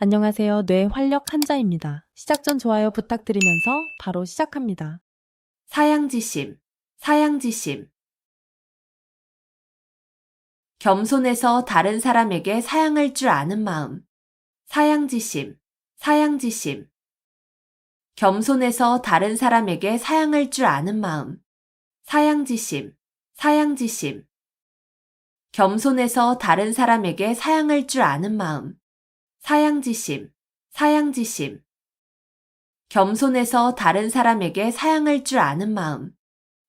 안녕하세요. 뇌 활력 한자입니다. 시작 전 좋아요 부탁드리면서 바로 시작합니다. 사양지심, 사양지심. 겸손해서 다른 사람에게 사양할 줄 아는 마음. 사양지심, 사양지심. 겸손해서 다른 사람에게 사양할 줄 아는 마음. 사양지심, 사양지심. 겸손해서 다른 사람에게 사양할 줄 아는 마음. 사양지심, 사양지심. 겸손해서 다른 사람에게 사양할 줄 아는 마음.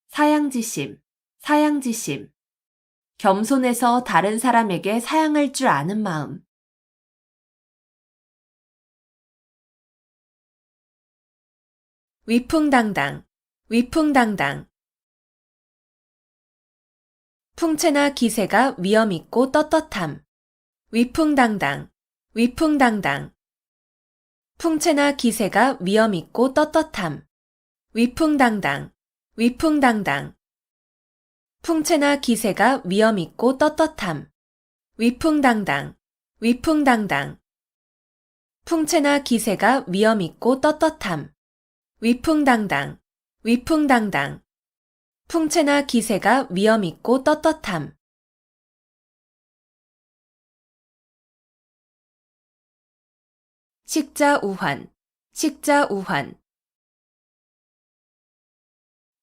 사양지심, 사양지심. 겸손해서 다른 사람에게 사양할 줄 아는 마음. 위풍당당, 위풍당당. 풍채나 기세가 위엄있고 떳떳함. 위풍당당, 위풍당당. 풍채나 기세가 위엄있고 떳떳함. 위풍당당, 위풍당당. 풍채나 기세가 위엄있고 떳떳함. 위풍당당, 위풍당당. 풍채나 기세가 위엄있고 떳떳함. 위풍당당, 위풍당당. 풍채나 기세가 위엄있고 떳떳함. 식자우환, 식자우환.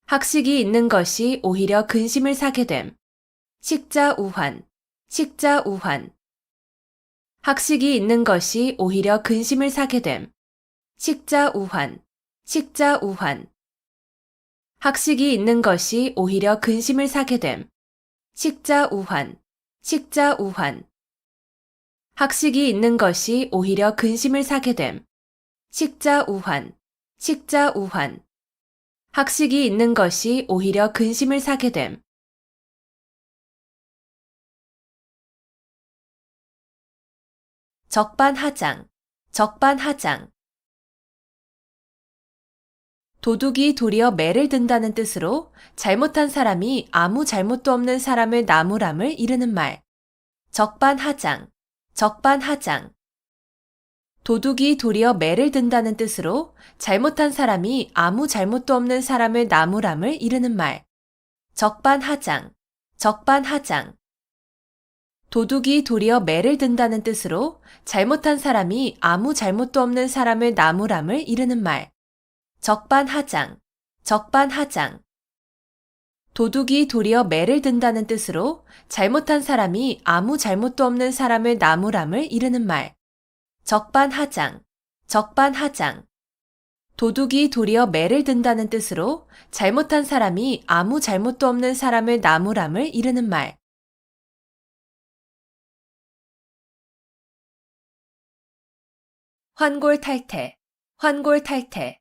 학식이 있는 것이 오히려 근심을 사게 됨. 식자우환, 식자우환. 학식이 있는 것이 오히려 근심을 사게 됨. 식자우환, 식자우환. 학식이 있는 것이 오히려 근심을 사게 됨. 식자우환, 식자우환. 학식이 있는 것이 오히려 근심을 사게 됨. 식자우환, 식자우환. 학식이 있는 것이 오히려 근심을 사게 됨. 적반하장, 적반하장. 도둑이 도리어 매를 든다는 뜻으로 잘못한 사람이 아무 잘못도 없는 사람을 나무람을 이르는 말. 적반하장, 적반하장. 도둑이 도리어 매를 든다는 뜻으로 잘못한 사람이 아무 잘못도 없는 사람을 나무람을 이르는 말. 적반하장, 적반하장. 도둑이 도리어 매를 든다는 뜻으로 잘못한 사람이 아무 잘못도 없는 사람을 나무람을 이르는 말. 적반하장, 적반하장. 도둑이 도리어 매를 든다는 뜻으로 잘못한 사람이 아무 잘못도 없는 사람을 나무람을 이르는 말. 적반하장, 적반하장. 도둑이 도리어 매를 든다는 뜻으로 잘못한 사람이 아무 잘못도 없는 사람을 나무람을 이르는 말. 환골탈태, 환골탈태.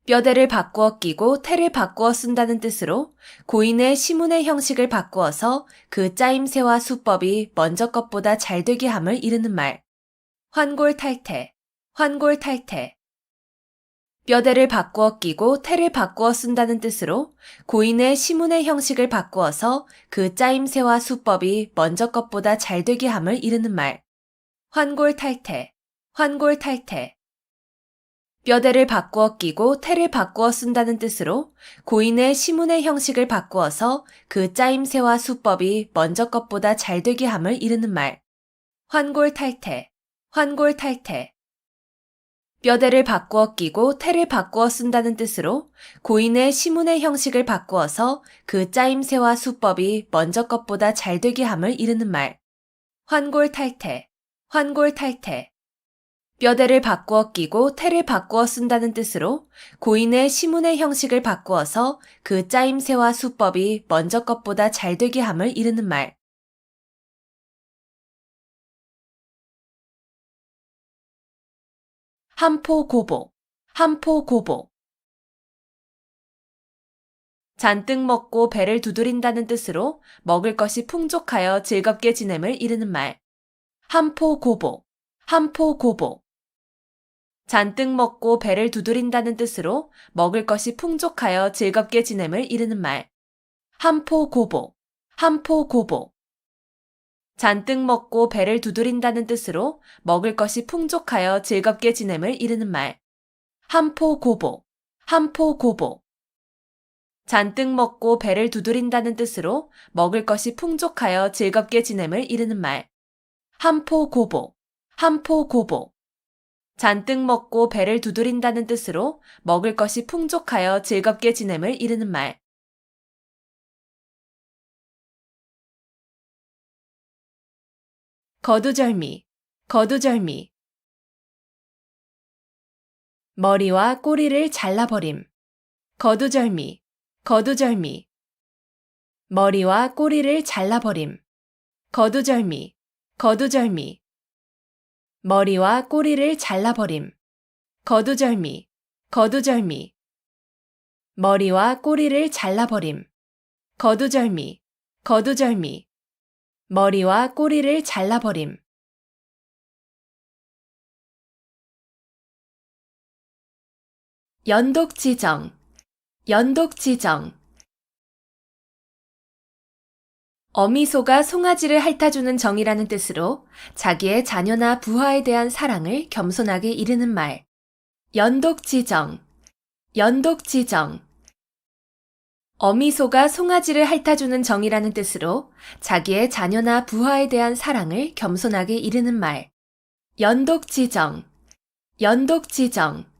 뼈대를 바꾸어 끼고 태를 바꾸어 쓴다는 뜻으로 고인의 시문의 형식을 바꾸어서 그 짜임새와 수법이 먼저 것보다 잘 되게 함을 이르는 말. 환골탈태, 환골탈태. 뼈대를 바꾸어 끼고 태를 바꾸어 쓴다는 뜻으로 고인의 시문의 형식을 바꾸어서 그 짜임새와 수법이 먼저 것보다 잘 되게 함을 이르는 말. 환골탈태, 환골탈태. 뼈대를 바꾸어 끼고 태를 바꾸어 쓴다는 뜻으로 고인의 시문의 형식을 바꾸어서 그 짜임새와 수법이 먼저 것보다 잘 되게 함을 이르는 말. 환골탈태, 환골탈태. 뼈대를 바꾸어 끼고 태를 바꾸어 쓴다는 뜻으로 고인의 시문의 형식을 바꾸어서 그 짜임새와 수법이 먼저 것보다 잘 되게 함을 이르는 말. 환골탈태, 환골탈태. 뼈대를 바꾸어 끼고 태를 바꾸어 쓴다는 뜻으로 고인의 시문의 형식을 바꾸어서 그 짜임새와 수법이 먼저 것보다 잘 되게 함을 이르는 말. 한포고복, 한포고복. 잔뜩 먹고 배를 두드린다는 뜻으로 먹을 것이 풍족하여 즐겁게 지냄을 이르는 말. 한포고복, 한포고복. 잔뜩 먹고 배를 두드린다는 뜻으로 먹을 것이 풍족하여 즐겁게 지냄을 이르는 말. 한포고복, 한포고복. 잔뜩 먹고 배를 두드린다는 뜻으로 먹을 것이 풍족하여 즐겁게 지냄을 이르는 말. 한포고복, 한포고복. 잔뜩 먹고 배를 두드린다는 뜻으로 먹을 것이 풍족하여 즐겁게 지냄을 이르는 말. 한포고복, 한포고복. 잔뜩 먹고 배를 두드린다는 뜻으로 먹을 것이 풍족하여 즐겁게 지냄을 이르는 말. 거두절미, 거두절미. 머리와 꼬리를 잘라버림. 거두절미, 거두절미. 머리와 꼬리를 잘라버림. 거두절미, 거두절미. 머리와 꼬리를 잘라버림. 거두절미, 거두절미. 머리와 꼬리를 잘라버림. 거두절미, 거두절미. 머리와 꼬리를 잘라버림. 연독지정, 연독지정. 어미소가 송아지를 핥아주는 정이라는 뜻으로 자기의 자녀나 부하에 대한 사랑을 겸손하게 이르는 말. 연독지정, 연독지정. 어미소가 송아지를 핥아주는 정이라는 뜻으로 자기의 자녀나 부하에 대한 사랑을 겸손하게 이르는 말. 연독지정, 연독지정.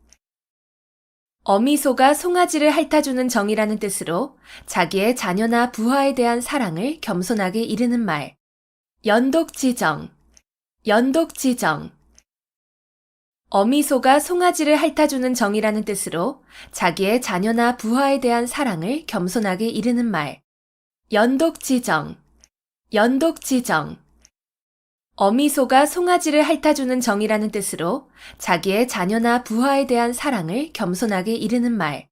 어미소가 송아지를 핥아주는 정이라는 뜻으로 자기의 자녀나 부하에 대한 사랑을 겸손하게 이르는 말. 연독지정, 연독지정. 어미소가 송아지를 핥아주는 정이라는 뜻으로 자기의 자녀나 부하에 대한 사랑을 겸손하게 이르는 말. 연독지정, 연독지정. 어미소가 송아지를 핥아주는 정이라는 뜻으로 자기의 자녀나 부하에 대한 사랑을 겸손하게 이르는 말.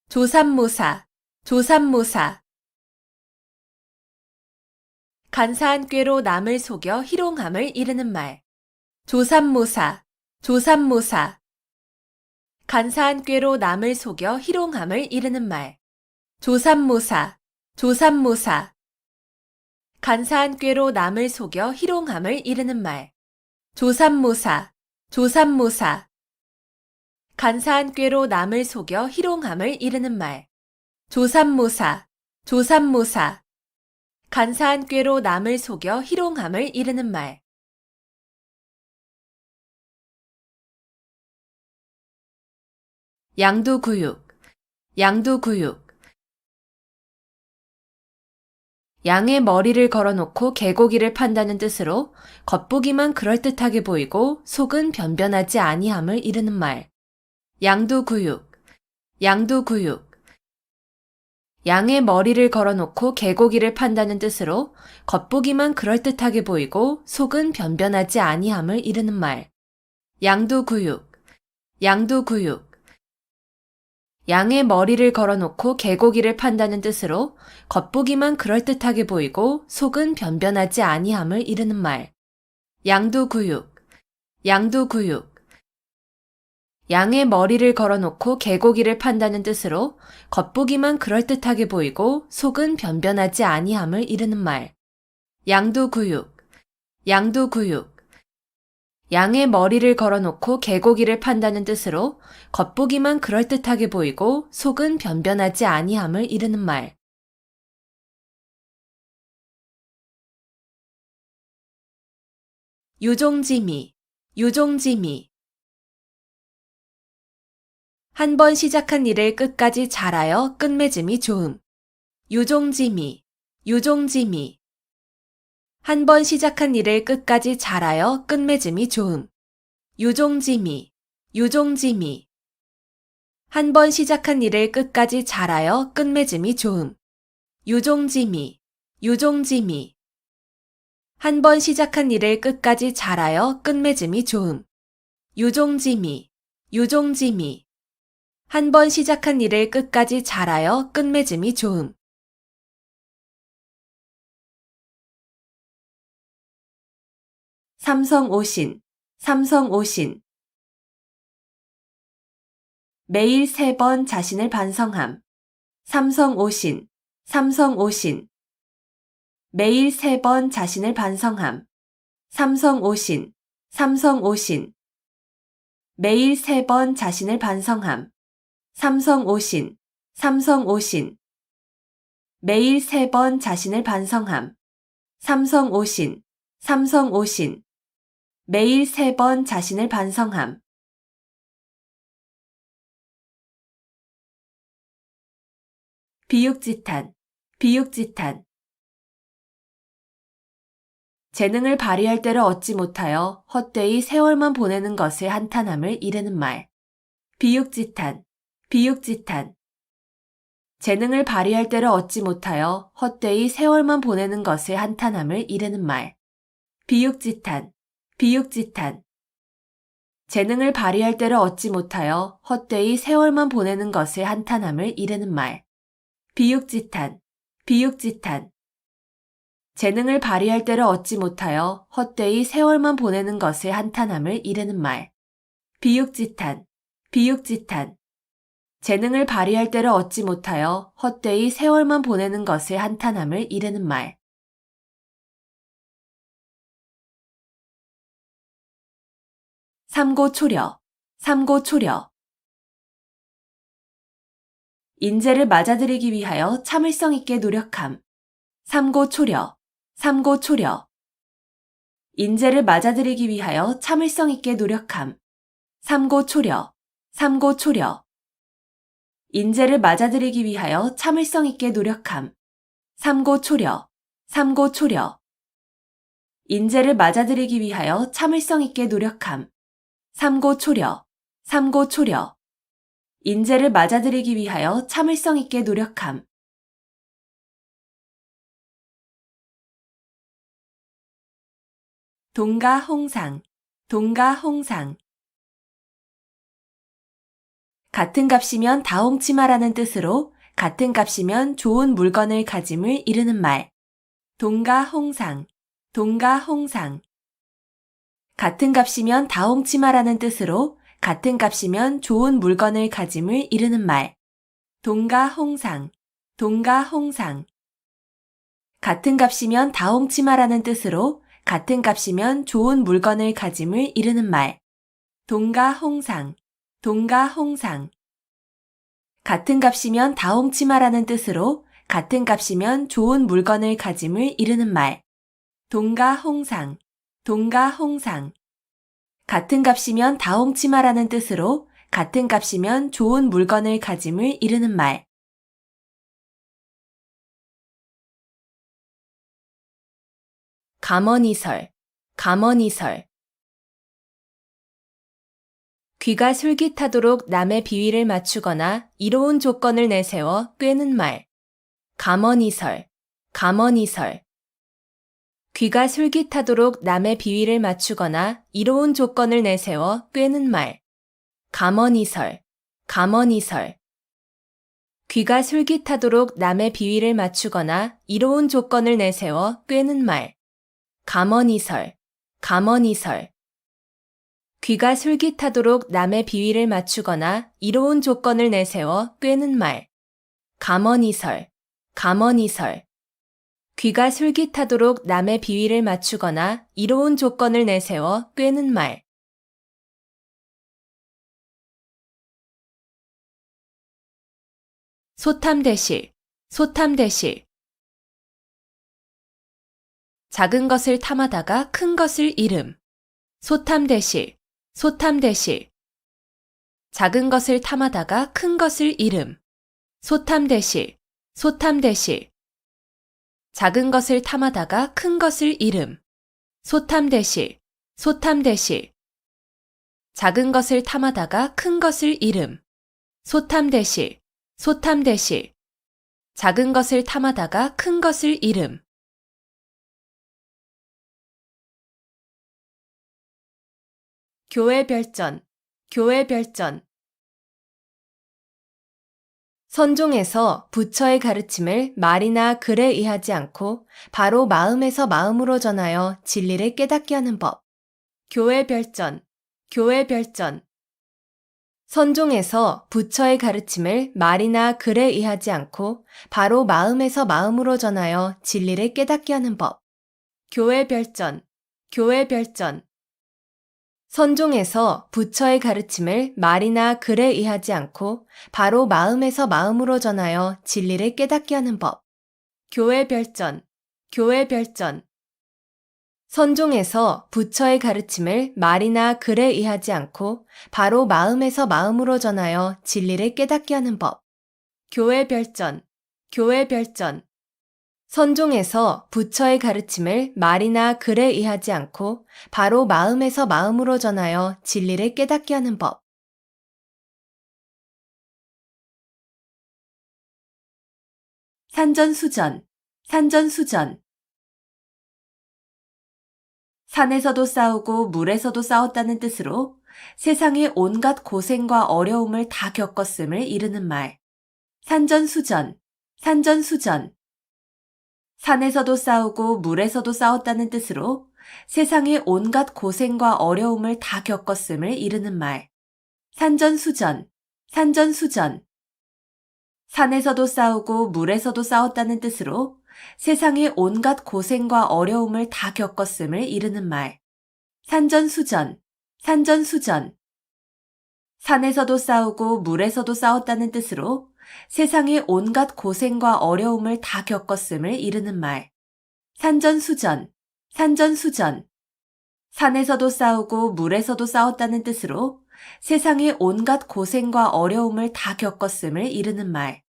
조삼모사, 조삼모사. 간사한 꾀로 남을 속여 희롱함을 이르는 말. 조삼모사, 조삼모사. 간사한 꾀로 남을 속여 희롱함을 이르는 말. 조삼모사, 조삼모사. 간사한 꾀로 남을 속여 희롱함을 이르는 말. 조삼모사, 조삼모사. 간사한 꾀로 남을 속여 희롱함을 이르는 말. 조삼모사, 조삼모사. 간사한 꾀로 남을 속여 희롱함을 이르는 말. 양두구육, 양두구육. 양의 머리를 걸어놓고 개고기를 판다는 뜻으로 겉보기만 그럴듯하게 보이고 속은 변변하지 아니함을 이르는 말. 양두구육, 양두구육. 양의 머리를 걸어놓고 개고기를 판다는 뜻으로 겉보기만 그럴듯하게 보이고 속은 변변하지 아니함을 이르는 말. 양두구육, 양두구육. 양의 머리를 걸어놓고 개고기를 판다는 뜻으로 겉보기만 그럴듯하게 보이고 속은 변변하지 아니함을 이르는 말. 양두구육, 양두구육. 양의 머리를 걸어놓고 개고기를 판다는 뜻으로 겉보기만 그럴듯하게 보이고 속은 변변하지 아니함을 이르는 말. 양두구육, 양두구육. 양의 머리를 걸어놓고 개고기를 판다는 뜻으로 겉보기만 그럴듯하게 보이고 속은 변변하지 아니함을 이르는 말. 유종지미, 유종지미. 한 번 시작한 일을 끝까지 잘하여 끝맺음이 좋음. 유종지미, 유종지미. 한 번 시작한 일을 끝까지 잘하여 끝맺음이 좋음. 유종지미, 유종지미. 한 번 시작한 일을 끝까지 잘하여 끝맺음이 좋음. 유종지미, 유종지미. 한 번 시작한 일을 끝까지 잘하여 끝맺음이 좋음. 유종지미, 유종지미. 한 번 시작한 일을 끝까지 잘하여 끝맺음이 좋음. 삼성오신, 삼성오신. 매일 3번 자신을 반성함. 삼성오신, 삼성오신. 매일 3번 자신을 반성함. 삼성오신, 삼성오신. 매일 3번 자신을 반성함. 삼성오신, 삼성오신. 매일 3번 자신을 반성함. 삼성오신, 삼성오신. 매일 3번 자신을 반성함. 비육짓한, 비육짓한. 재능을 발휘할 때를 얻지 못하여 헛되이 세월만 보내는 것에 한탄함을 이르는 말. 비육짓한, 비육짓한. 재능을 발휘할 때를 얻지 못하여 헛되이 세월만 보내는 것에 한탄함을 이르는 말. 비육짓한, 비육짓한. 재능을 발휘할 때를 얻지 못하여 헛되이 세월만 보내는 것에 한탄함을 이르는 말. 비육짓한, 비육짓한. 재능을 발휘할 때를 얻지 못하여 헛되이 세월만 보내는 것에 한탄함을 이르는 말. 비육짓한, 비육짓한. 재능을 발휘할 때를 얻지 못하여 헛되이 세월만 보내는 것에 한탄함을 이르는 말. 삼고초려, 삼고초려. 인재를 맞아들이기 위하여 참을성 있게 노력함. 삼고초려, 삼고초려. 인재를 맞아들이기 위하여 참을성 있게 노력함. 삼고초려, 삼고초려. 인재를 맞아들이기 위하여 참을성 있게 노력함. 삼고초려, 삼고초려. 인재를 맞아들이기 위하여 참을성 있게 노력함. 삼고초려, 삼고초려. 인재를 맞아들이기 위하여 참을성 있게 노력함. 동가홍상, 동가홍상. 같은 값이면 다 홍치 마라는 뜻으로 같은 값이면 좋은 물건을 가짐을 이르는 말. 동가홍상, 동가홍상. 같은 값이면 다 홍치 마라는 뜻으로 같은 값이면 좋은 물건을 가짐을 이르는 말. 동가홍상, 동가홍상. 같은 값이면 다 홍치 마라는 뜻으로 같은 값이면 좋은 물건을 가짐을 이르는 말. 동가홍상, 동가홍상. 같은 값이면 다 홍치 마라는 뜻으로 같은 값이면 좋은 물건을 가짐을 이르는 말. 동가홍상, 동가홍상. 같은 값이면 다 홍치 마라는 뜻으로 같은 값이면 좋은 물건을 가짐을 이르는 말. 감언이설, 감언이설. 귀가 솔깃하도록 남의 비위를 맞추거나 이로운 조건을 내세워 꿰는 말. 감언이설, 감언이설. 귀가 솔깃하도록 남의 비위를 맞추거나 이로운 조건을 내세워 꿰는 말. 감언이설, 감언이설. 귀가 솔깃하도록 남의 비위를 맞추거나 이로운 조건을 내세워 꿰는 말. 감언이설, 감언이설. 귀가 솔깃하도록 남의 비위를 맞추거나 이로운 조건을 내세워 꿰는 말. 감언이설, 감언이설. 귀가 솔깃하도록 남의 비위를 맞추거나 이로운 조건을 내세워 꿰는 말. 소탐대실, 소탐대실. 작은 것을 탐하다가 큰 것을 잃음. 소탐대실, 소탐대실. 작은 것을 탐하다가 큰 것을 잃음. 소탐대실, 소탐대실. 작은 것을 탐하다가 큰 것을 잃음. 소탐대실, 소탐대실. 작은 것을 탐하다가 큰 것을 잃음. 소탐대실, 소탐대실. 작은 것을 탐하다가 큰 것을 잃음. 교회별전, 교회별전. 선종에서 부처의 가르침을 말이나 글에 의하지 않고 바로 마음에서 마음으로 전하여 진리를 깨닫게 하는 법. 교회별전, 교회별전. 선종에서 부처의 가르침을 말이나 글에 의하지 않고 바로 마음에서 마음으로 전하여 진리를 깨닫게 하는 법. 교회 별전, 교회 별전. 선종에서 부처의 가르침을 말이나 글에 의하지 않고 바로 마음에서 마음으로 전하여 진리를 깨닫게 하는 법. 교회 별전, 교회 별전. 선종에서 부처의 가르침을 말이나 글에 의하지 않고 바로 마음에서 마음으로 전하여 진리를 깨닫게 하는 법. 교회 별전, 교회 별전. 선종에서 부처의 가르침을 말이나 글에 의하지 않고 바로 마음에서 마음으로 전하여 진리를 깨닫게 하는 법. 산전수전, 산전수전. 산에서도 싸우고 물에서도 싸웠다는 뜻으로 세상의 온갖 고생과 어려움을 다 겪었음을 이르는 말. 산전수전, 산전수전. 산에서도 싸우고 물에서도 싸웠다는 뜻으로 세상의 온갖 고생과 어려움을 다 겪었음을 이르는 말. 산전수전, 산전수전. 산에서도 싸우고 물에서도 싸웠다는 뜻으로 세상의 온갖 고생과 어려움을 다 겪었음을 이르는 말. 산전수전, 산전수전. 산에서도 싸우고 물에서도 싸웠다는 뜻으로 세상의 온갖 고생과 어려움을 다 겪었음을 이르는 말. 산전수전, 산전수전. 산에서도 싸우고 물에서도 싸웠다는 뜻으로 세상의 온갖 고생과 어려움을 다 겪었음을 이르는 말.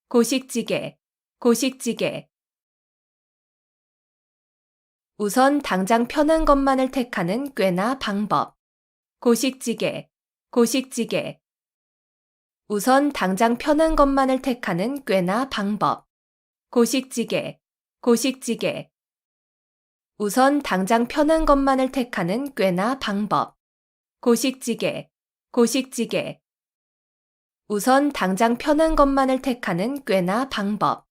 고식지게, 고식지게. 우선 당장 편한 것만을 택하는 꾀나 방법. 고식지게, 고식지게. 우선 당장 편한 것만을 택하는 꾀나 방법. 고식지게, 고식지게. 우선 당장 편한 것만을 택하는 꾀나 방법. 고식지게, 고식지게. 우선 당장 편한 것만을 택하는 꾀나 방법.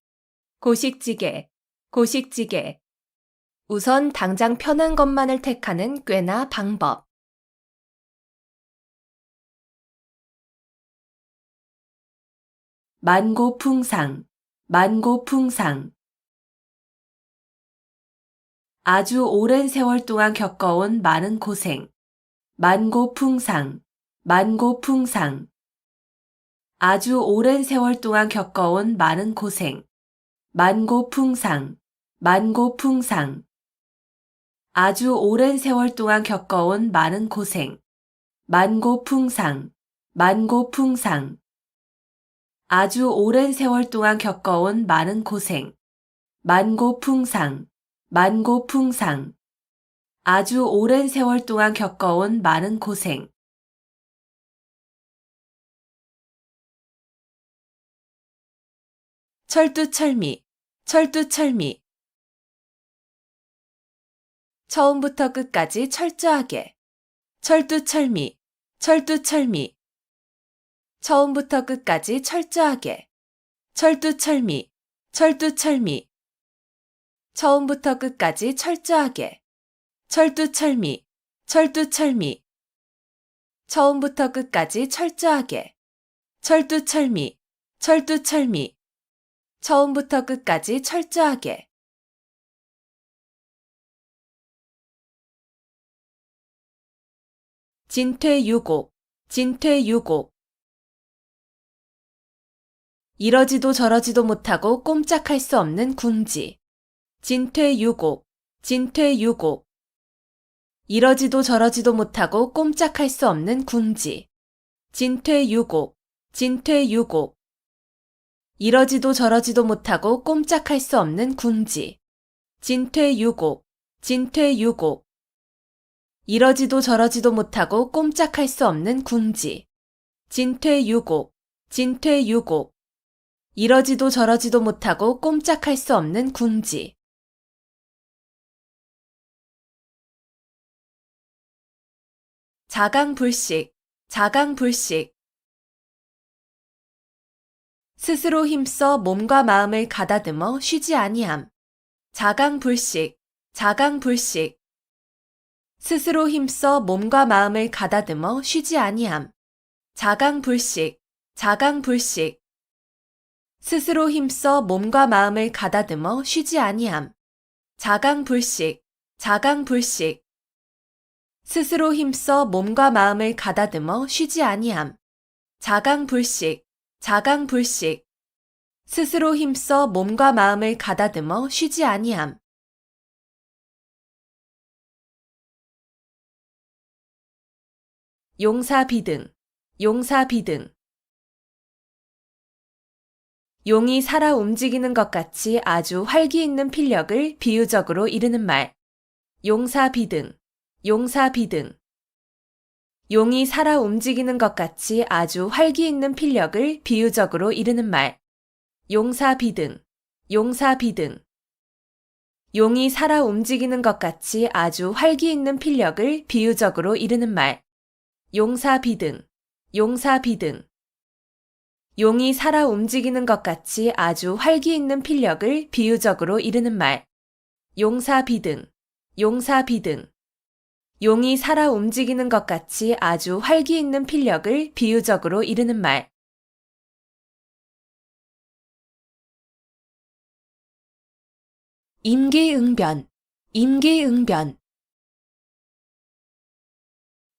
고식지게, 고식지게. 우선 당장 편한 것만을 택하는 꾀나 방법. 만고풍상, 만고풍상. 아주 오랜 세월 동안 겪어온 많은 고생. 만고풍상, 만고풍상. 아주 오랜 세월 동안 겪어온 많은 고생. 만고풍상, 만고풍상. 아주 오랜 세월 동안 겪어온 많은 고생. 만고풍상, 만고풍상. 아주 오랜 세월 동안 겪어온 많은 고생. 만고풍상, 만고풍상. 아주 오랜 세월 동안 겪어온 많은 고생. 철두철미, 철두철미. 처음부터 끝까지 철저하게. 철두철미, 철두철미. 처음부터 끝까지 철저하게. 철두철미, 철두철미. 처음부터 끝까지 철저하게. 철두철미, 철두철미. 처음부터 끝까지 철저하게. 철두철미, 철두철미. 처음부터 끝까지 철저하게. 진퇴유곡, 진퇴유곡. 이러지도 저러지도 못하고 꼼짝할 수 없는 궁지. 진퇴유곡, 진퇴유곡. 이러지도 저러지도 못하고 꼼짝할 수 없는 궁지. 진퇴유곡, 진퇴유곡. 이러지도 저러지도 못하고 꼼짝할 수 없는 궁지. 진퇴유곡, 진퇴유곡. 이러지도 저러지도 못하고 꼼짝할 수 없는 궁지. 진퇴유곡, 진퇴유곡. 이러지도 저러지도 못하고 꼼짝할 수 없는 궁지. 자강불식, 자강불식. 스스로 힘써 몸과 마음을 가다듬어 쉬지 아니함. 자강불식, 자강불식. 스스로 힘써 몸과 마음을 가다듬어 쉬지 아니함. 자강불식, 자강불식. 스스로 힘써 몸과 마음을 가다듬어 쉬지 아니함. 자강불식, 자강불식. 스스로 힘써 몸과 마음을 가다듬어 쉬지 아니함. 자강불식, 자강불식. 스스로 힘써 몸과 마음을 가다듬어 쉬지 아니함. 용사비등, 용사비등. 용이 살아 움직이는 것 같이 아주 활기 있는 필력을 비유적으로 이르는 말. 용사비등, 용사비등. 용이 살아 움직이는 것 같이 아주 활기 있는 필력을 비유적으로 이르는 말. 용사비등, 용사비등. 용이 살아 움직이는 것 같이 아주 활기 있는 필력을 비유적으로 이르는 말. 용사비등, 용사비등. 용이 살아 움직이는 것 같이 아주 활기 있는 필력을 비유적으로 이르는 말. 용사비등, 용사비등. 용이 살아 움직이는 것 같이 아주 활기 있는 필력을 비유적으로 이르는 말. 임기응변, 임기응변.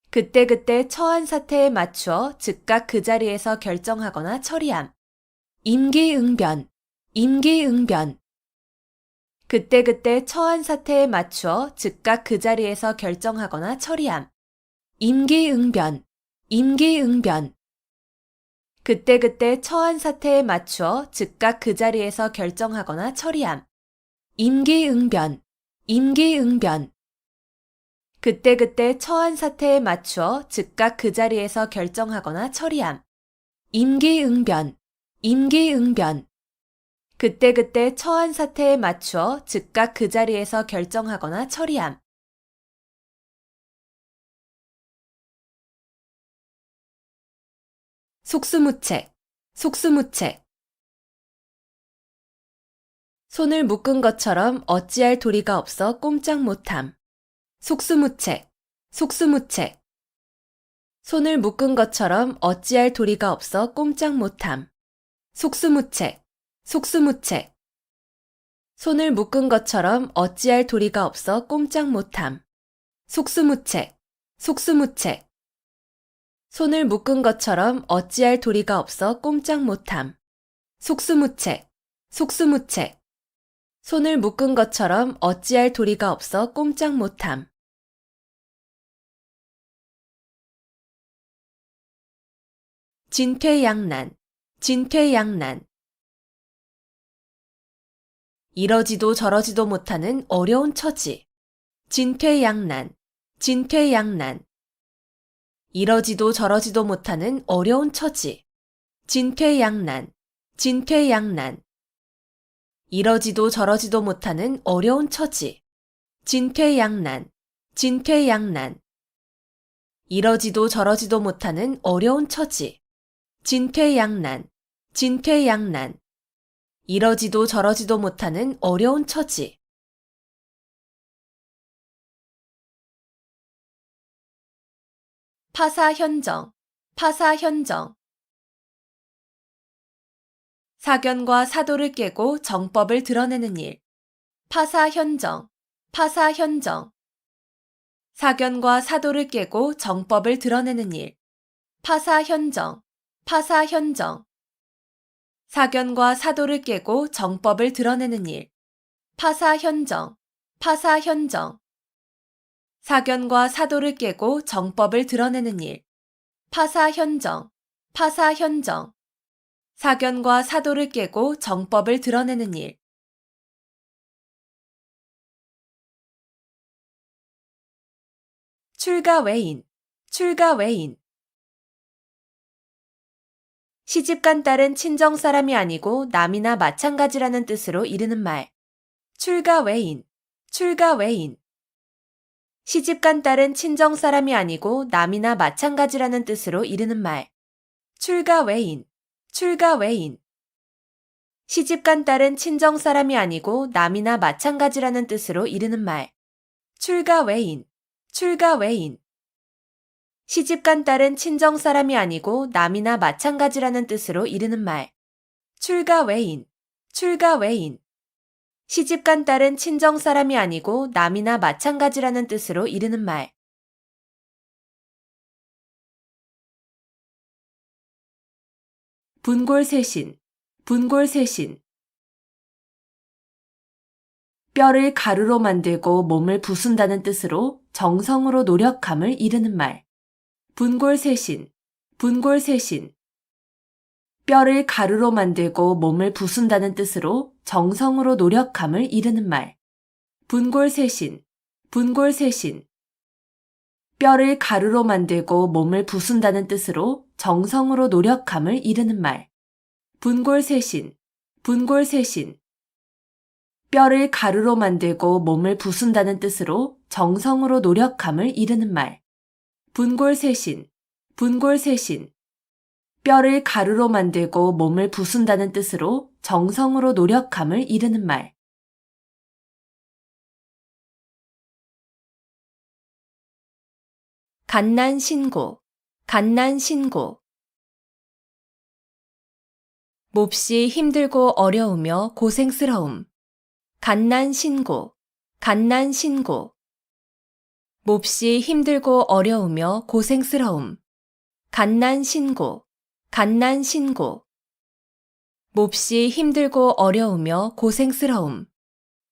그때그때 처한 사태에 맞추어 즉각 그 자리에서 결정하거나 처리함. 임기응변, 임기응변. 그때그때 처한 사태에 맞추어 즉각 그 자리에서 결정하거나 처리함. 임기응변, 임기응변. 그때그때 처한 사태에 맞추어 즉각 그 자리에서 결정하거나 처리함. 임기응변, 임기응변. 그때그때 처한 사태에 맞추어 즉각 그 자리에서 결정하거나 처리함. 임기응변, 임기응변. 그때그때 처한 사태에 맞추어 즉각 그 자리에서 결정하거나 처리함. 속수무책, 속수무책. 손을 묶은 것처럼 어찌할 도리가 없어 꼼짝 못함. 속수무책, 속수무책. 손을 묶은 것처럼 어찌할 도리가 없어 꼼짝 못함. 속수무책, 속수무책. 손을 묶은 것처럼 어찌할 도리가 없어 꼼짝 못함. 속수무책, 속수무책. 손을 묶은 것처럼 어찌할 도리가 없어 꼼짝 못함. 속수무책, 속수무책. 손을 묶은 것처럼 어찌할 도리가 없어 꼼짝 못함. 진퇴양난, 진퇴양난. 이러지도 저러지도 못하는 어려운 처지. 진퇴양난, 진퇴양난. 이러지도 저러지도 못하는 어려운 처지. 진퇴양난, 진퇴양난. 이러지도 저러지도 못하는 어려운 처지. 진퇴양난, 진퇴양난. 이러지도 저러지도 못하는 어려운 처지. 진퇴양난, 진퇴양난. 이러지도 저러지도 못하는 어려운 처지. 파사현정, 파사현정. 사견과 사도를 깨고 정법을 드러내는 일. 파사현정, 파사현정. 사견과 사도를 깨고 정법을 드러내는 일. 파사현정, 파사현정. 사견과 사도를 깨고 정법을 드러내는 일. 파사현정, 파사현정. 사견과 사도를 깨고 정법을 드러내는 일. 파사현정, 파사현정. 사견과 사도를 깨고 정법을 드러내는 일. 출가외인, 출가외인. 시집간 딸은 친정사람이 아니고 남이나 마찬가지라는 뜻으로 이르는 말. 출가외인, 출가외인. 시집간 딸은 친정사람이 아니고 남이나 마찬가지라는 뜻으로 이르는 말. 출가외인, 출가외인. 시집간 딸은 친정사람이 아니고 남이나 마찬가지라는 뜻으로 이르는 말. 출가외인, 출가 외인. 시집간 딸은 친정 사람이 아니고 남이나 마찬가지라는 뜻으로 이르는 말. 출가 외인, 출가 외인. 시집간 딸은 친정 사람이 아니고 남이나 마찬가지라는 뜻으로 이르는 말. 분골쇄신, 분골쇄신. 뼈를 가루로 만들고 몸을 부순다는 뜻으로 정성으로 노력함을 이르는 말. 분골쇄신, 분골쇄신. 뼈를 가루로 만들고 몸을 부순다는 뜻으로 정성으로 노력함을 이르는 말. 분골쇄신, 분골쇄신. 뼈를 가루로 만들고 몸을 부순다는 뜻으로 정성으로 노력함을 이르는 말. 분골쇄신, 분골쇄신. 뼈를 가루로 만들고 몸을 부순다는 뜻으로 정성으로 노력함을 이르는 말. 분골쇄신, 분골쇄신. 뼈를 가루로 만들고 몸을 부순다는 뜻으로 정성으로 노력함을 이르는 말. 갓난신고, 갓난신고. 몹시 힘들고 어려우며 고생스러움. 갓난신고, 갓난신고. 몹시 힘들고 어려우며 고생스러움. 갓난신고, 갓난신고. 몹시 힘들고 어려우며 고생스러움.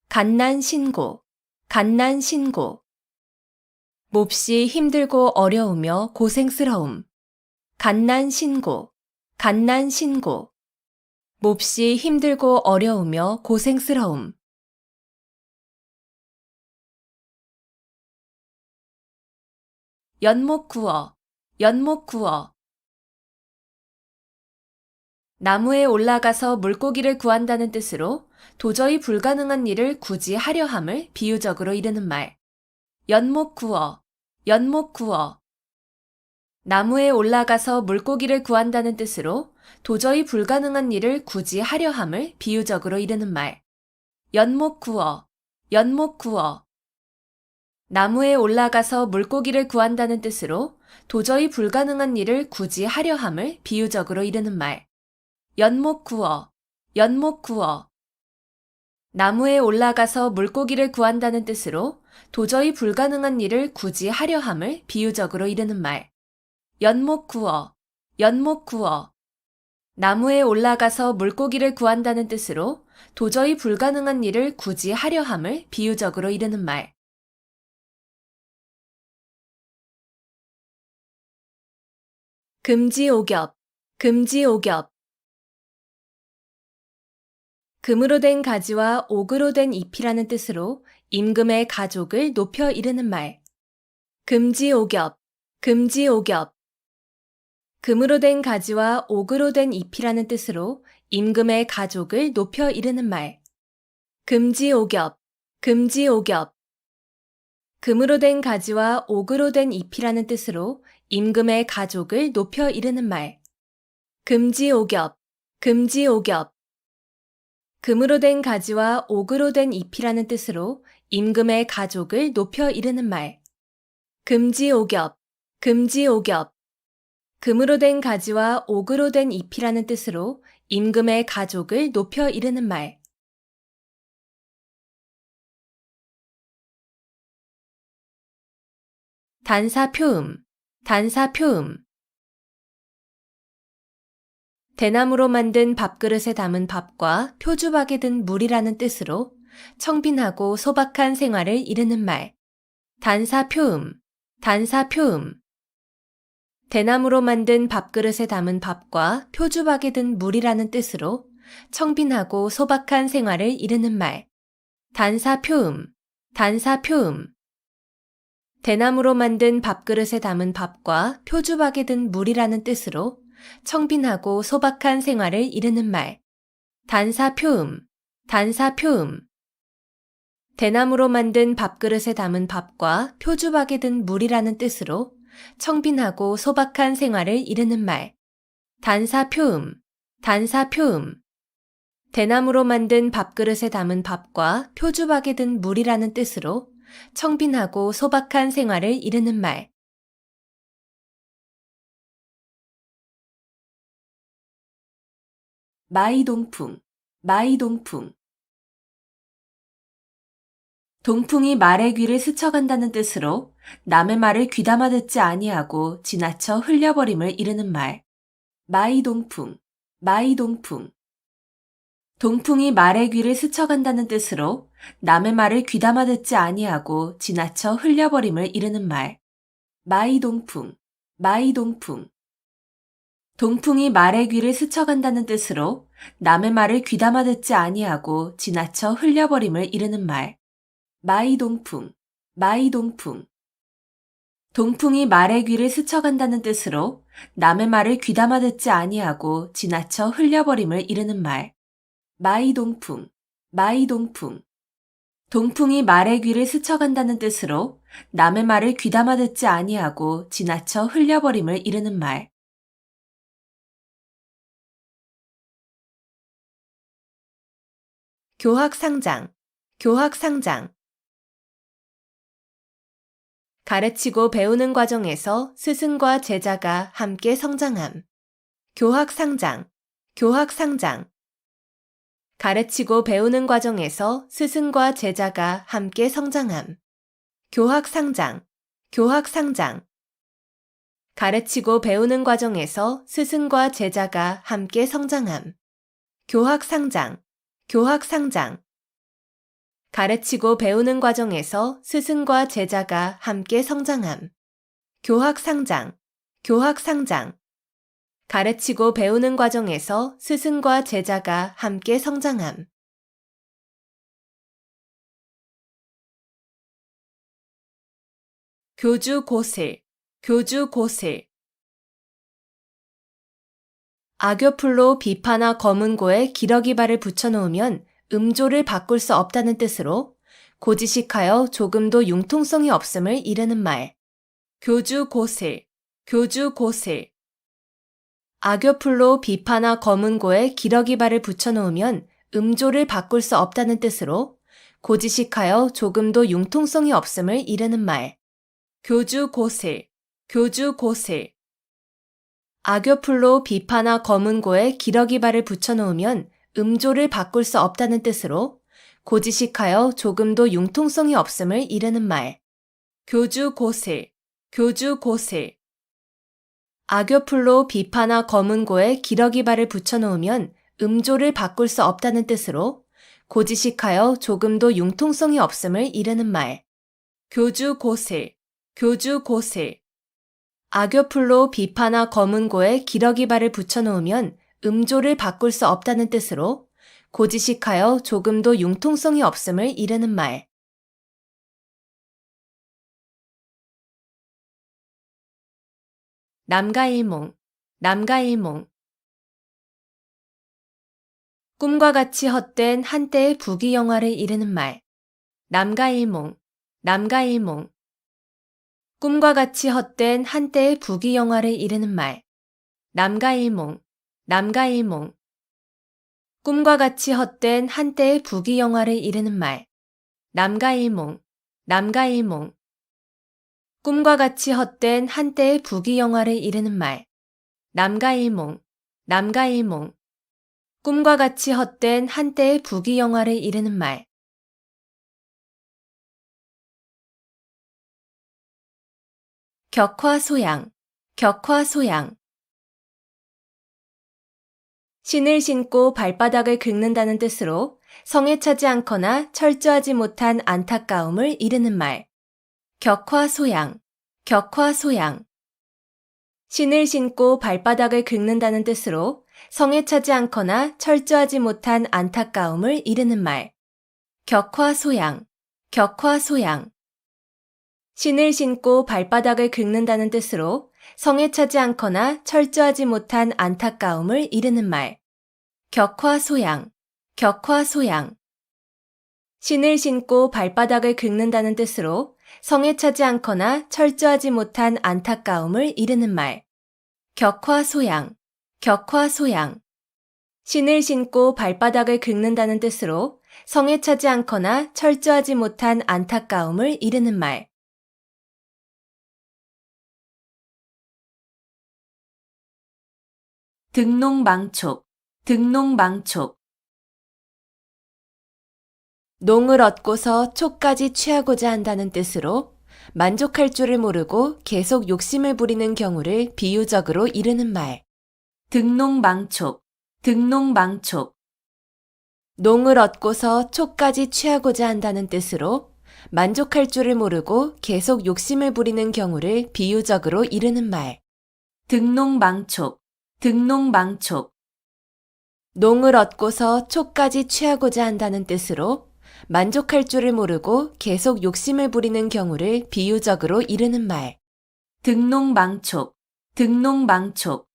갓난신고, 갓난신고. 몹시 힘들고 어려우며 고생스러움. 갓난신고, 갓난신고. 몹시 힘들고 어려우며 고생스러움. 연못구어, 연못구어. 나무에 올라가서 물고기를 구한다는 뜻으로 도저히 불가능한 일을 굳이 하려 함을 비유적으로 이르는 말. 연못구어, 연못구어. 나무에 올라가서 물고기를 구한다는 뜻으로 도저히 불가능한 일을 굳이 하려 함을 비유적으로 이르는 말. 연못구어, 연못구어. 나무에 올라가서 물고기를 구한다는 뜻으로 도저히 불가능한 일을 굳이 하려 함을 비유적으로 이르는 말. 연못구어, 연못구어. 나무에 올라가서 물고기를 구한다는 뜻으로 도저히 불가능한 일을 굳이 하려 함을 비유적으로 이르는 말. 연못구어, 연못구어. 나무에 올라가서 물고기를 구한다는 뜻으로 도저히 불가능한 일을 굳이 하려 함을 비유적으로 이르는 말. 금지오겹, 금지오겹. 금으로 된 가지와 옥으로 된 잎이라는 뜻으로 임금의 가족을 높여 이르는 말. 금지오겹, 금지오겹. 금으로 된 가지와 옥으로 된 잎이라는 뜻으로 임금의 가족을 높여 이르는 말. 금지오겹, 금지오겹. 금으로 된 가지와 옥으로 된 잎이라는 뜻으로 임금의 가족을 높여 이르는 말. 금지오겹, 금지오겹. 금으로 된 가지와 옥으로 된 잎이라는 뜻으로 임금의 가족을 높여 이르는 말. 금지오겹, 금지오겹. 금으로 된 가지와 옥으로 된 잎이라는 뜻으로 임금의 가족을 높여 이르는 말. 단사표음, 단사표음. 대나무로 만든 밥그릇에 담은 밥과 표주박에 든 물이라는 뜻으로 청빈하고 소박한 생활을 이르는 말. 단사표음, 단사표음. 대나무로 만든 밥그릇에 담은 밥과 표주박에 든 물이라는 뜻으로 청빈하고 소박한 생활을 이르는 말. 단사표음, 단사표음. 대나무로 만든 밥그릇에 담은 밥과 표주박에 든 물이라는 뜻으로 청빈하고 소박한 생활을 이르는 말. 단사표음, 단사표음. 대나무로 만든 밥그릇에 담은 밥과 표주박에 든 물이라는 뜻으로 청빈하고 소박한 생활을 이르는 말. 단사표음, 단사표음. 대나무로 만든 밥그릇에 담은 밥과 표주박에 든 물이라는 뜻으로 청빈하고 소박한 생활을 이르는 말. 마이동풍, 마이동풍. 동풍이 말의 귀를 스쳐간다는 뜻으로 남의 말을 귀담아 듣지 아니하고 지나쳐 흘려버림을 이르는 말. 마이동풍, 마이동풍. 동풍이 말의 귀를 스쳐간다는 뜻으로 남의 말을 귀담아 듣지 아니하고 지나쳐 흘려버림을 이르는 말. 마이동풍, 마이동풍. 동풍이 말의 귀를 스쳐간다는 뜻으로 남의 말을 귀담아 듣지 아니하고 지나쳐 흘려버림을 이르는 말. 마이동풍, 마이동풍. 동풍이 말의 귀를 스쳐간다는 뜻으로 남의 말을 귀담아 듣지 아니하고 지나쳐 흘려버림을 이르는 말. 마이동풍, 마이동풍. 동풍이 말의 귀를 스쳐간다는 뜻으로 남의 말을 귀담아 듣지 아니하고 지나쳐 흘려버림을 이르는 말. 교학상장, 교학상장. 가르치고 배우는 과정에서 스승과 제자가 함께 성장함. 교학상장, 교학상장. 가르치고 배우는 과정에서 스승과 제자가 함께 성장함. 교학상장, 교학상장. 가르치고 배우는 과정에서 스승과 제자가 함께 성장함. 교학상장, 교학상장. 가르치고 배우는 과정에서 스승과 제자가 함께 성장함. 교학상장, 교학상장. 가르치고 배우는 과정에서 스승과 제자가 함께 성장함. 교주고슬, 교주고슬. 악교풀로 비파나 검은고에 기러기발을 붙여놓으면 음조를 바꿀 수 없다는 뜻으로 고지식하여 조금도 융통성이 없음을 이르는 말. 교주고슬, 교주고슬. 악교풀로 비파나 검은고에 기러기발을 붙여놓으면 음조를 바꿀 수 없다는 뜻으로 고지식하여 조금도 융통성이 없음을 이르는 말. 교주고슬, 교주고슬. 악교풀로 비파나 검은고에 기러기발을 붙여놓으면 음조를 바꿀 수 없다는 뜻으로 고지식하여 조금도 융통성이 없음을 이르는 말. 교주고슬, 교주고슬. 악교풀로 비파나 검은고에 기러기발을 붙여놓으면 음조를 바꿀 수 없다는 뜻으로 고지식하여 조금도 융통성이 없음을 이르는 말. 교주고슬, 교주고슬. 악교풀로 비파나 검은고에 기러기발을 붙여놓으면 음조를 바꿀 수 없다는 뜻으로 고지식하여 조금도 융통성이 없음을 이르는 말. 남가일몽, 남가일몽. 꿈과 같이 헛된 한때의 부귀영화를 이르는 말. 남가일몽, 남가일몽. 꿈과 같이 헛된 한때의 부귀영화를 이르는 말. 남가일몽, 남가일몽. 꿈과 같이 헛된 한때의 부귀영화를 이르는 말. 남가일몽, 남가일몽. 꿈과 같이 헛된 한때의 부귀영화를 이르는 말. 남가일몽, 남가일몽. 꿈과 같이 헛된 한때의 부귀영화를 이르는 말. 격화소양, 격화소양. 신을 신고 발바닥을 긁는다는 뜻으로 성에 차지 않거나 철저하지 못한 안타까움을 이르는 말. 격화소양, 격화소양. 신을 신고 발바닥을 긁는다는 뜻으로 성에 차지 않거나 철저하지 못한 안타까움을 이르는 말. 격화소양, 격화소양. 신을 신고 발바닥을 긁는다는 뜻으로 성에 차지 않거나 철저하지 못한 안타까움을 이르는 말. 격화소양, 격화소양. 신을 신고 발바닥을 긁는다는 뜻으로 성에 차지 않거나 철저하지 못한 안타까움을 이르는 말. 격화소양, 격화소양. 신을 신고 발바닥을 긁는다는 뜻으로 성에 차지 않거나 철저하지 못한 안타까움을 이르는 말. 등농망촉, 등농망촉. 농을 얻고서 촉까지 취하고자 한다는 뜻으로 만족할 줄을 모르고 계속 욕심을 부리는 경우를 비유적으로 이르는 말. 등농망촉, 등농망촉. 농을 얻고서 촉까지 취하고자 한다는 뜻으로 만족할 줄을 모르고 계속 욕심을 부리는 경우를 비유적으로 이르는 말. 등농망촉, 등농망촉. 농을 얻고서 촉까지 취하고자 한다는 뜻으로 만족할 줄을 모르고 계속 욕심을 부리는 경우를 비유적으로 이르는 말. 등농망촉, 등농망촉.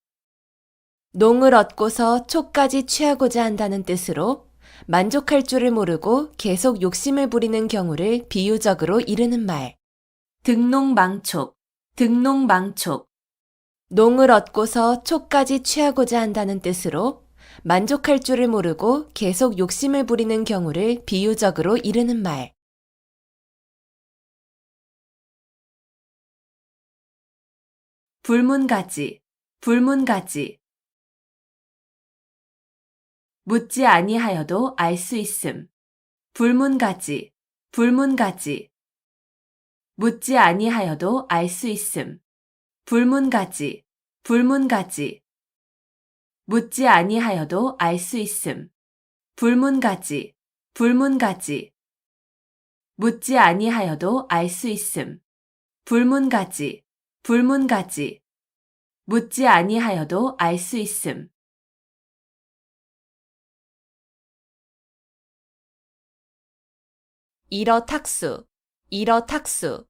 농을 얻고서 촉까지 취하고자 한다는 뜻으로 만족할 줄을 모르고 계속 욕심을 부리는 경우를 비유적으로 이르는 말. 등농망촉, 등농망촉. 농을 얻고서 촉까지 취하고자 한다는 뜻으로 만족할 줄을 모르고 계속 욕심을 부리는 경우를 비유적으로 이르는 말. 불문가지, 불문가지. 묻지 아니하여도 알 수 있음. 불문가지, 불문가지. 묻지 아니하여도 알 수 있음. 불문가지, 불문가지. 묻지 아니하여도 알 수 있음. 불문가지, 불문가지. 묻지 아니하여도 알 수 있음. 불문가지, 불문가지. 묻지 아니하여도 알 수 있음. 일어탁수, 일어탁수.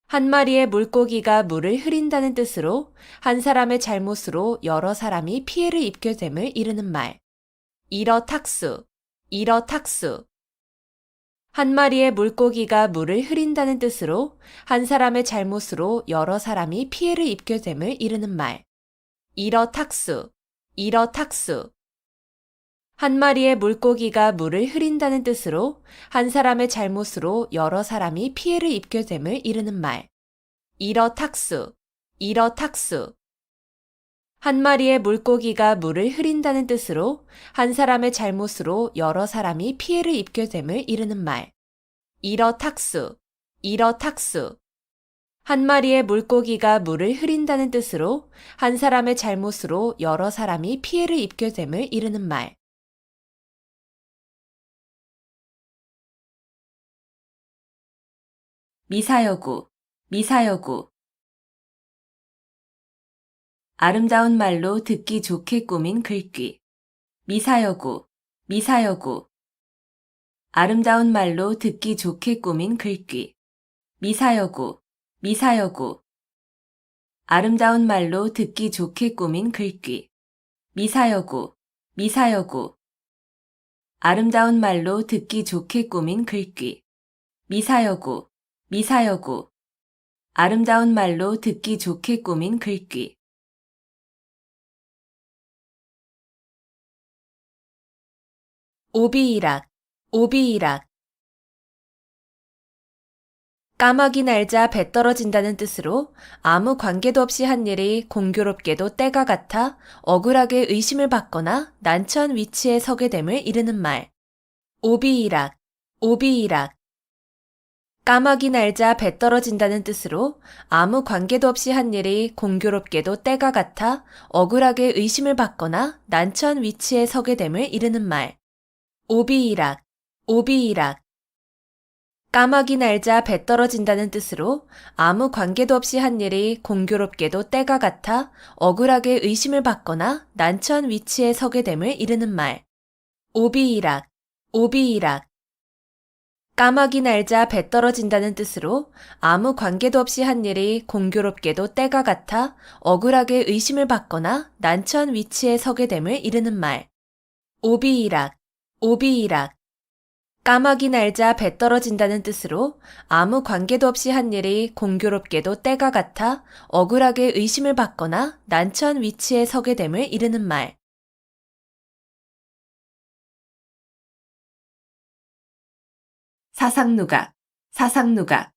한 마리의 물고기가 물을 흐린다는 뜻으로 한 사람의 잘못으로 여러 사람이 피해를 입게 됨을 이르는 말. 일어탁수, 일어탁수. 한 마리의 물고기가 물을 흐린다는 뜻으로 한 사람의 잘못으로 여러 사람이 피해를 입게 됨을 이르는 말. 일어탁수, 일어탁수. 한 마리의 물고기가 물을 흐린다는 뜻으로 한 사람의 잘못으로 여러 사람이 피해를 입게 됨을 이르는 말. 일어탁수, 일어탁수. 한 마리의 물고기가 물을 흐린다는 뜻으로 한 사람의 잘못으로 여러 사람이 피해를 입게 됨을 이르는 말. 일어탁수, 일어탁수. 한 마리의 물고기가 물을 흐린다는 뜻으로 한 사람의 잘못으로 여러 사람이 피해를 입게 됨을 이르는 말. 미사여구, 미사여구. 아름다운 말로 듣기 좋게 꾸민 글귀. 미사여구, 미사여구. 아름다운 말로 듣기 좋게 꾸민 글귀. 미사여구, 미사여구. 아름다운 말로 듣기 좋게 꾸민 글귀. 미사여구, 미사여구. 아름다운 말로 듣기 좋게 꾸민 글귀. 미사여구, 미사여구. 아름다운 말로 듣기 좋게 꾸민 글귀. 오비이락, 오비이락. 까마귀 날자 배 떨어진다는 뜻으로 아무 관계도 없이 한 일이 공교롭게도 때가 같아 억울하게 의심을 받거나 난처한 위치에 서게 됨을 이르는 말. 오비이락, 오비이락. 까마귀 날자 배 떨어진다는 뜻으로 아무 관계도 없이 한 일이 공교롭게도 때가 같아 억울하게 의심을 받거나 난처한 위치에 서게 됨을 이르는 말. 오비이락, 오비이락. 까마귀 날자 배 떨어진다는 뜻으로 아무 관계도 없이 한 일이 공교롭게도 때가 같아 억울하게 의심을 받거나 난처한 위치에 서게 됨을 이르는 말. 오비이락, 오비이락. 까마귀 날자 배 떨어진다는 뜻으로 아무 관계도 없이 한 일이 공교롭게도 때가 같아 억울하게 의심을 받거나 난처한 위치에 서게 됨을 이르는 말. 오비이락, 오비이락. 까마귀 날자 배 떨어진다는 뜻으로 아무 관계도 없이 한 일이 공교롭게도 때가 같아 억울하게 의심을 받거나 난처한 위치에 서게 됨을 이르는 말. 사상누각, 사상누각.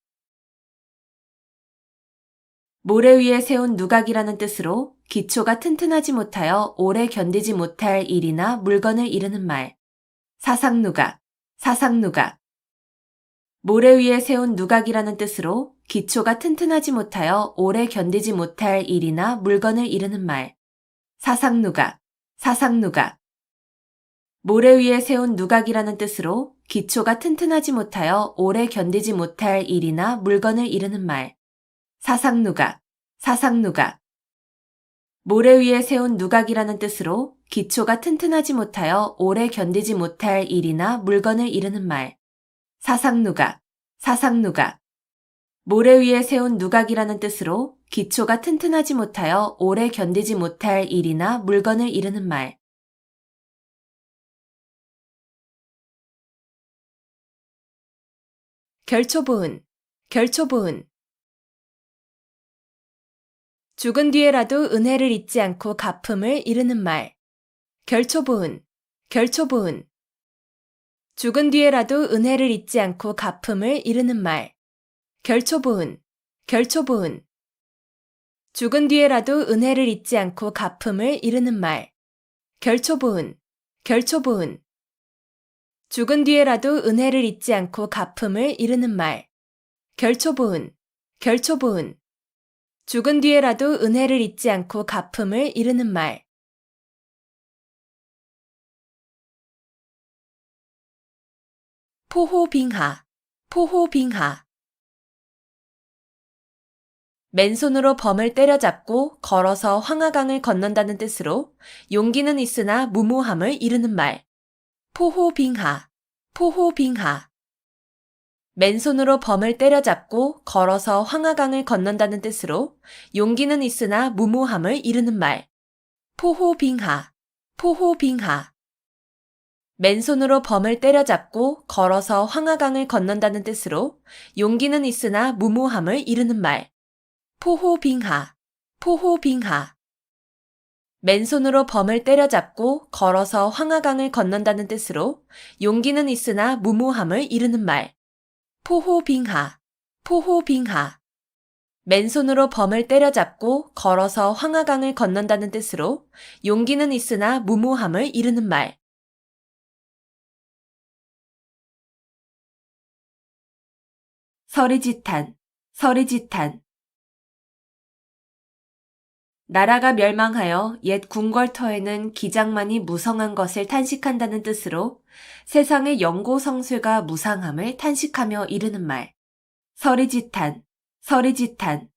모래 위에 세운 누각이라는 뜻으로 기초가 튼튼하지 못하여 오래 견디지 못할 일이나 물건을 이르는 말. 사상누각, 사상누각. 모래 위에 세운 누각이라는 뜻으로 기초가 튼튼하지 못하여 오래 견디지 못할 일이나 물건을 이르는 말. 사상누각, 사상누각. 모래 위에 세운 누각이라는 뜻으로 기초가 튼튼하지 못하여 오래 견디지 못할 일이나 물건을 이르는 말. 사상누각, 사상누각. 모래 위에 세운 누각이라는 뜻으로 기초가 튼튼하지 못하여 오래 견디지 못할 일이나 물건을 이르는 말. 사상누각, 사상누각. 모래 위에 세운 누각이라는 뜻으로 기초가 튼튼하지 못하여 오래 견디지 못할 일이나 물건을 이르는 말. 결초부은, 결초부은. 죽은 뒤에라도 은혜를 잊지 않고 갚음을 이르는 말. 결초부은, 결초부은. 죽은 뒤에라도 은혜를 잊지 않고 갚음을 이르는 말. 결초부은, 결초부은. 죽은 뒤에라도 은혜를 잊지 않고 갚음을 이르는 말. 결초부은, 결초부은. 죽은 뒤에라도 은혜를 잊지 않고 갚음을 이르는 말. 결초부은, 결초부은. 죽은 뒤에라도 은혜를 잊지 않고 갚음을 이르는 말. 포호빙하, 포호빙하. 맨손으로 범을 때려잡고 걸어서 황하강을 건넌다는 뜻으로 용기는 있으나 무모함을 이르는 말. 포호빙하, 포호빙하. 맨손으로 범을 때려잡고 걸어서 황하강을 건넌다는 뜻으로 용기는 있으나 무모함을 이르는 말. 포호빙하, 포호빙하. 맨손으로 범을 때려잡고 걸어서 황하강을 건넌다는 뜻으로 용기는 있으나 무모함을 이르는 말. 포호빙하, 포호빙하. 맨손으로 범을 때려잡고 걸어서 황하강을 건넌다는 뜻으로 용기는 있으나 무모함을 이르는 말. 포호빙하, 포호빙하. 맨손으로 범을 때려잡고 걸어서 황하강을 건넌다는 뜻으로 용기는 있으나 무모함을 이르는 말. 서리지탄, 서리지탄. 나라가 멸망하여 옛 궁궐터에는 기장만이 무성한 것을 탄식한다는 뜻으로 세상의 영고성쇠가 무상함을 탄식하며 이르는 말. 서리지탄, 서리지탄.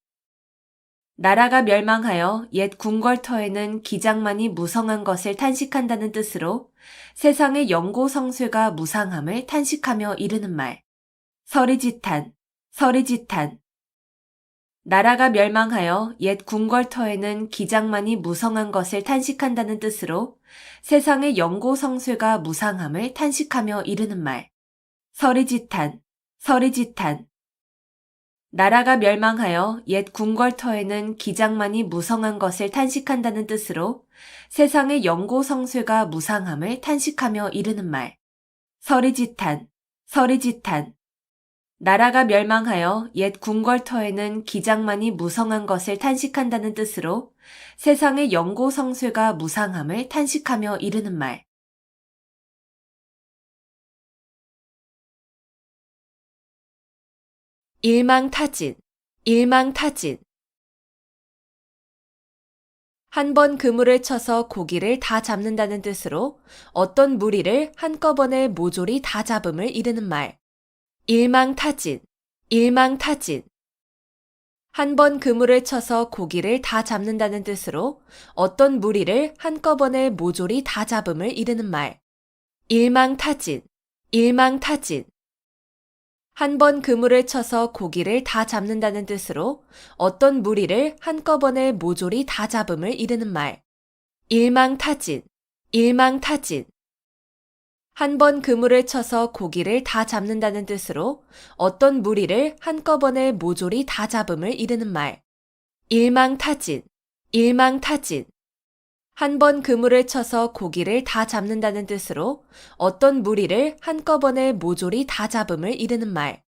나라가 멸망하여 옛 궁궐터에는 기장만이 무성한 것을 탄식한다는 뜻으로 세상의 영고성쇠가 무상함을 탄식하며 이르는 말. 서리지탄, 서리지탄. 나라가 멸망하여 옛 궁궐터에는 기장만이 무성한 것을 탄식한다는 뜻으로 세상의 영고성쇠가 무상함을 탄식하며 이르는 말. 서리지탄, 서리지탄. 나라가 멸망하여 옛 궁궐터에는 기장만이 무성한 것을 탄식한다는 뜻으로 세상의 영고성쇠가 무상함을 탄식하며 이르는 말. 서리지탄, 서리지탄. 나라가 멸망하여 옛 궁궐터에는 기장만이 무성한 것을 탄식한다는 뜻으로 세상의 영고성쇠가 무상함을 탄식하며 이르는 말. 일망타진, 일망타진. 한 번 그물을 쳐서 고기를 다 잡는다는 뜻으로 어떤 무리를 한꺼번에 모조리 다 잡음을 이르는 말. 일망타진, 일망타진. 한 번 그물을 쳐서 고기를 다 잡는다는 뜻으로 어떤 무리를 한꺼번에 모조리 다 잡음을 이르는 말. 일망타진, 일망타진. 한 번 그물을 쳐서 고기를 다 잡는다는 뜻으로 어떤 무리를 한꺼번에 모조리 다 잡음을 이르는 말. 일망타진, 일망타진. 한 번 그물을 쳐서 고기를 다 잡는다는 뜻으로 어떤 무리를 한꺼번에 모조리 다 잡음을 이르는 말. 일망타진, 일망타진. 한 번 그물을 쳐서 고기를 다 잡는다는 뜻으로 어떤 무리를 한꺼번에 모조리 다 잡음을 이르는 말.